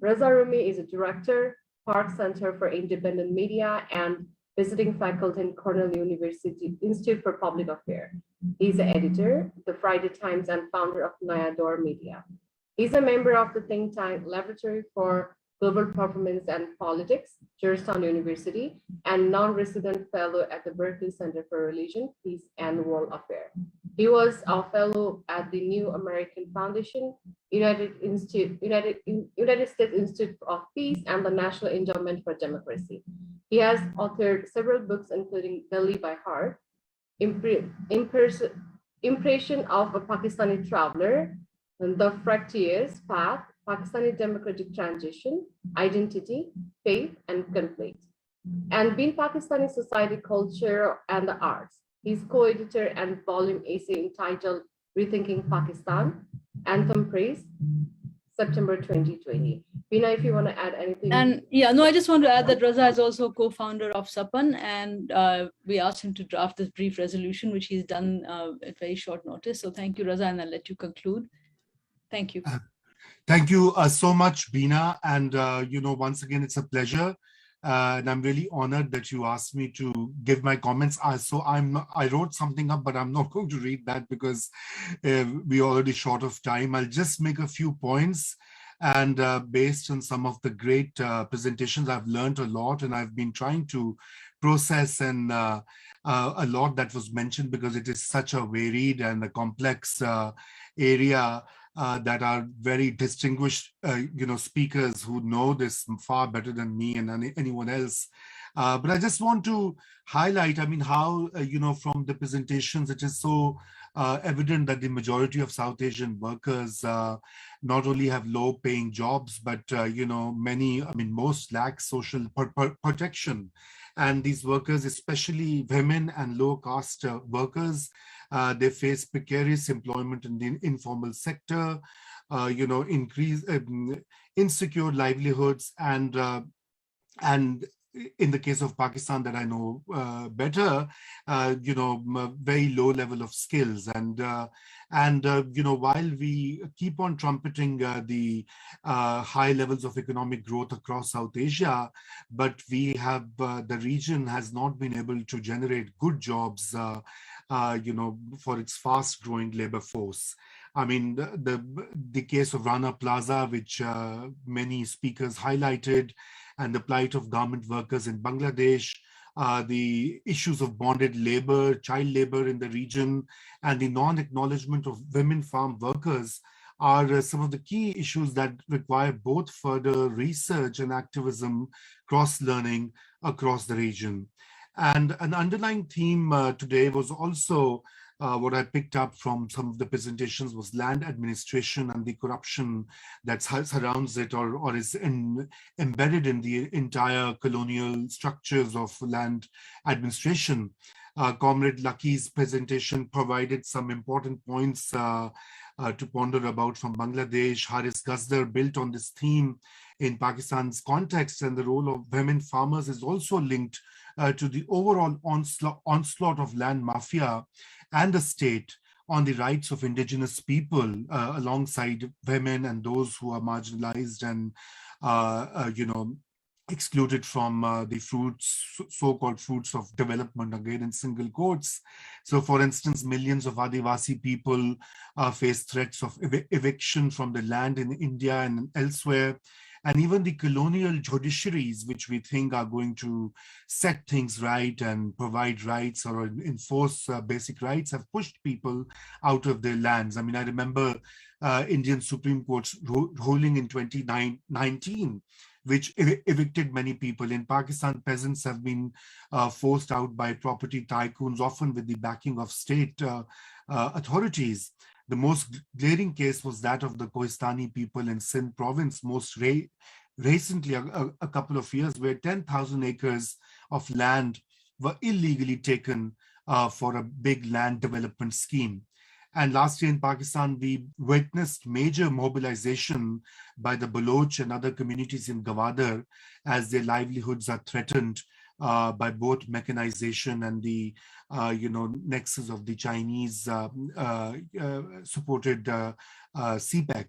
Raza Rumi is a director, Park Center for Independent Media, and visiting faculty in Cornell University Institute for Public Affairs. He's the editor, the Friday Times, and founder of Naya Daur Media. He's a member of the think tank Laboratory for Global Performance and Politics, Georgetown University, and non-resident fellow at the Berkeley Center for Religion, Peace, and World Affairs. He was a fellow at the New American Foundation, United States Institute of Peace, and the National Endowment for Democracy. He has authored several books, including Delhi by Heart, Impression of a Pakistani Traveler, The Frontiers Path, Pakistani Democratic Transition, Identity, Faith, and Conflict, and Being Pakistani Society, Culture, and the Arts. He's co-editor and volume essay entitled Rethinking Pakistan, Anthem Praise, September 2020. Veena, if you want to add anything. And yeah, no, I just want to add that Raza is also co-founder of Sapan, and we asked him to draft this brief resolution, which he's done at very short notice. So thank you, Raza, and I'll let you conclude. Thank you. Thank you so much, Veena. And, once again, it's a pleasure. And I'm really honored that you asked me to give my comments. I wrote something up, but I'm not going to read that because we're already short of time. I'll just make a few points. And based on some of the great presentations, I've learned a lot, and I've been trying to process and a lot that was mentioned because it is such a varied and a complex area. That are very distinguished, speakers who know this far better than me and anyone else. But I just want to highlight, how, from the presentations, it is so evident that the majority of South Asian workers not only have low paying jobs, but, most lack social protection. And these workers, especially women and low caste workers, they face precarious employment in the informal sector, increase insecure livelihoods, and in the case of Pakistan that I know better, very low level of skills. And while we keep on trumpeting the high levels of economic growth across South Asia, but we have, the region has not been able to generate good jobs, for its fast growing labor force. The case of Rana Plaza, which many speakers highlighted, and the plight of garment workers in Bangladesh, the issues of bonded labor, child labor in the region, and the non-acknowledgement of women farm workers are some of the key issues that require both further research and activism, cross-learning across the region. And an underlying theme today was also what I picked up from some of the presentations was land administration and the corruption that surrounds it or is embedded in the entire colonial structures of land administration. Comrade Lucky's presentation provided some important points to ponder about from Bangladesh. Haris Ghazdar built on this theme in Pakistan's context, and the role of women farmers is also linked to the overall onslaught of land mafia and the state on the rights of indigenous people alongside women and those who are marginalized and excluded from the fruits, so-called fruits of development, again in single quotes. So for instance, millions of Adivasi people face threats of eviction from the land in India and elsewhere. And even the colonial judiciaries, which we think are going to set things right and provide rights or enforce basic rights, have pushed people out of their lands. I remember Indian Supreme Court's ruling in 2019, which evicted many people. In Pakistan, peasants have been forced out by property tycoons, often with the backing of state authorities. The most glaring case was that of the Kohistani people in Sindh province, most recently, a couple of years, where 10,000 acres of land were illegally taken for a big land development scheme. And last year in Pakistan, we witnessed major mobilization by the Baloch and other communities in Gawadar as their livelihoods are threatened by both mechanization and the nexus of the Chinese supported CPEC.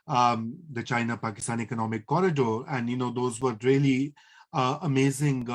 the China-Pakistan Economic Corridor. And, those were really amazing,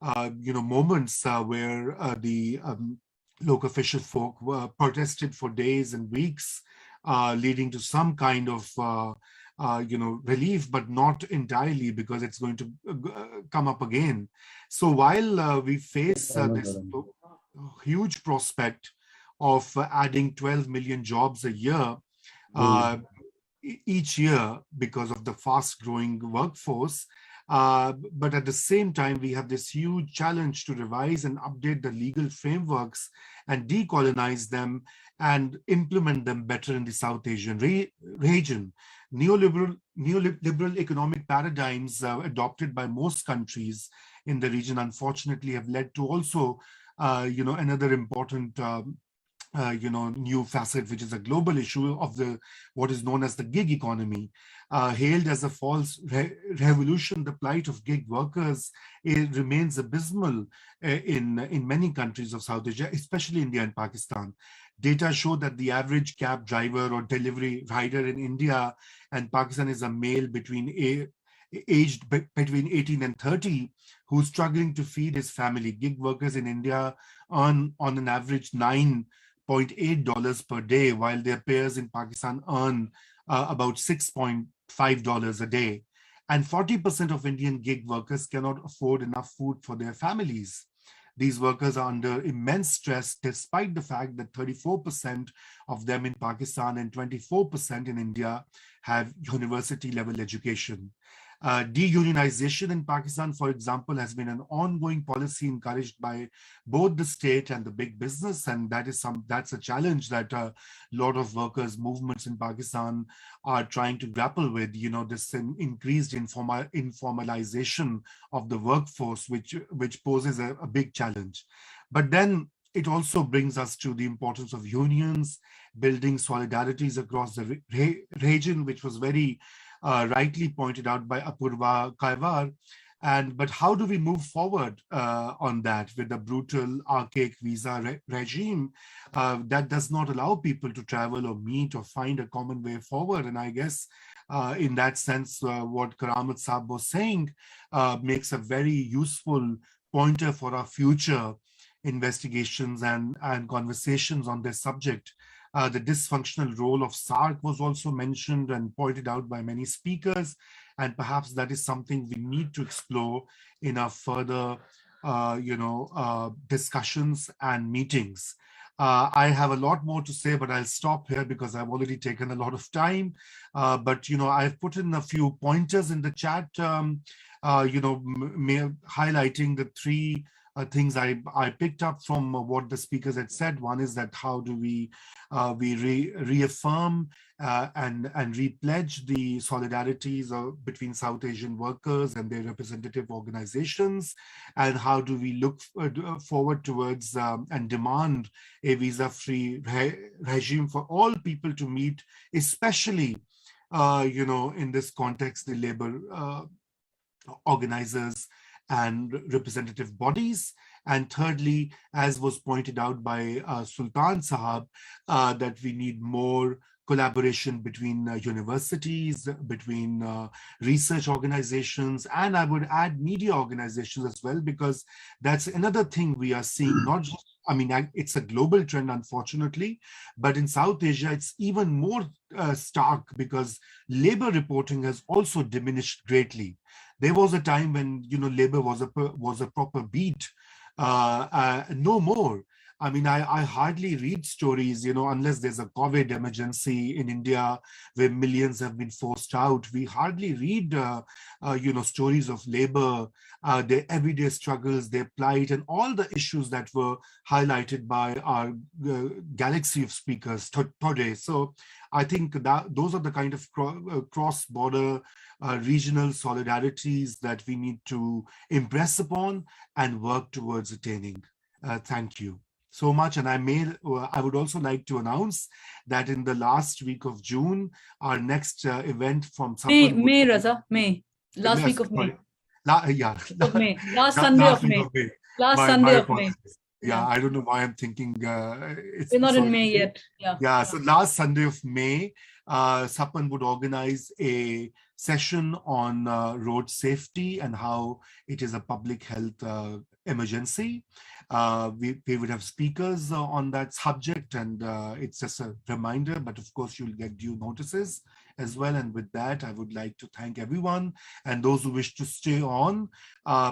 moments where the local fisher folk were protested for days and weeks, leading to some kind of relief, but not entirely, because it's going to come up again. So while we face this huge prospect of adding 12 million jobs a year, each year, because of the fast growing workforce, but at the same time, we have this huge challenge to revise and update the legal frameworks and decolonize them and implement them better in the South Asian region. Neoliberal economic paradigms adopted by most countries in the region, unfortunately, have led to also, another important new facet, which is a global issue of what is known as the gig economy. Hailed as a false revolution, the plight of gig workers remains abysmal in many countries of South Asia, especially India and Pakistan. Data show that the average cab driver or delivery rider in India and Pakistan is a male aged between 18 and 30, who's struggling to feed his family. Gig workers in India earn on an average $9.8 per day, while their peers in Pakistan earn about $6.5 a day. And 40% of Indian gig workers cannot afford enough food for their families. These workers are under immense stress, despite the fact that 34% of them in Pakistan and 24% in India have university level education. Deunionization in Pakistan, for example, has been an ongoing policy encouraged by both the state and the big business, and that's a challenge that a lot of workers' movements in Pakistan are trying to grapple with. This increased informalization of the workforce, which poses a big challenge. But then it also brings us to the importance of unions, building solidarities across the region, which was very rightly pointed out by Apurva Kaiwar. But how do we move forward on that with a brutal, archaic visa regime that does not allow people to travel or meet or find a common way forward? And I guess in that sense, what Karamat Saab was saying makes a very useful pointer for our future investigations and conversations on this subject. The dysfunctional role of SARC was also mentioned and pointed out by many speakers, and perhaps that is something we need to explore in our further, discussions and meetings. I have a lot more to say, but I'll stop here because I've already taken a lot of time. But I've put in a few pointers in the chat, highlighting the three things I picked up from what the speakers had said. One is that how do we reaffirm and repledge the solidarities between South Asian workers and their representative organizations, and how do we look forward towards and demand a visa-free regime for all people to meet, especially in this context, the labor organizers and representative bodies. And thirdly, as was pointed out by Sultan Sahab, that we need more collaboration between universities, between research organizations, and I would add media organizations as well, because that's another thing we are seeing, not just, it's a global trend, unfortunately, but in South Asia, it's even more stark because labor reporting has also diminished greatly. There was a time when, labor was a proper beat, no more. I hardly read stories, unless there's a COVID emergency in India where millions have been forced out. We hardly read, stories of labor, their everyday struggles, their plight, and all the issues that were highlighted by our galaxy of speakers today. So I think that those are the kind of cross-border regional solidarities that we need to impress upon and work towards attaining. Thank you so much. And I would also like to announce that in the last week of June, our next event from Sapan May, Raza, May. Last week of May. Last Sunday of May. Last Sunday of May. Yeah, I don't know why I'm thinking we're not in May yet. Yeah, so last Sunday of May, Sapan would organize a session on road safety and how it is a public health emergency. We would have speakers on that subject, and it's just a reminder, but of course you'll get due notices as well. And with that, I would like to thank everyone, and those who wish to stay on,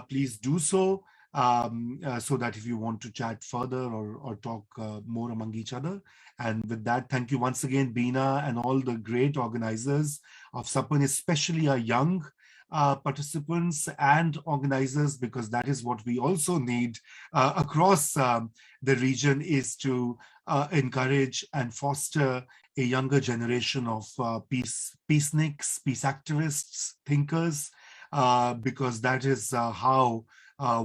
please do so. So that if you want to chat further or talk more among each other. And with that, thank you once again, Beena, and all the great organizers of Sapan, especially our young participants and organizers, because that is what we also need across the region, is to encourage and foster a younger generation of peaceniks, peace activists, thinkers, because that is how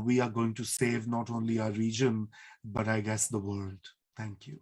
we are going to save not only our region, but I guess the world. Thank you.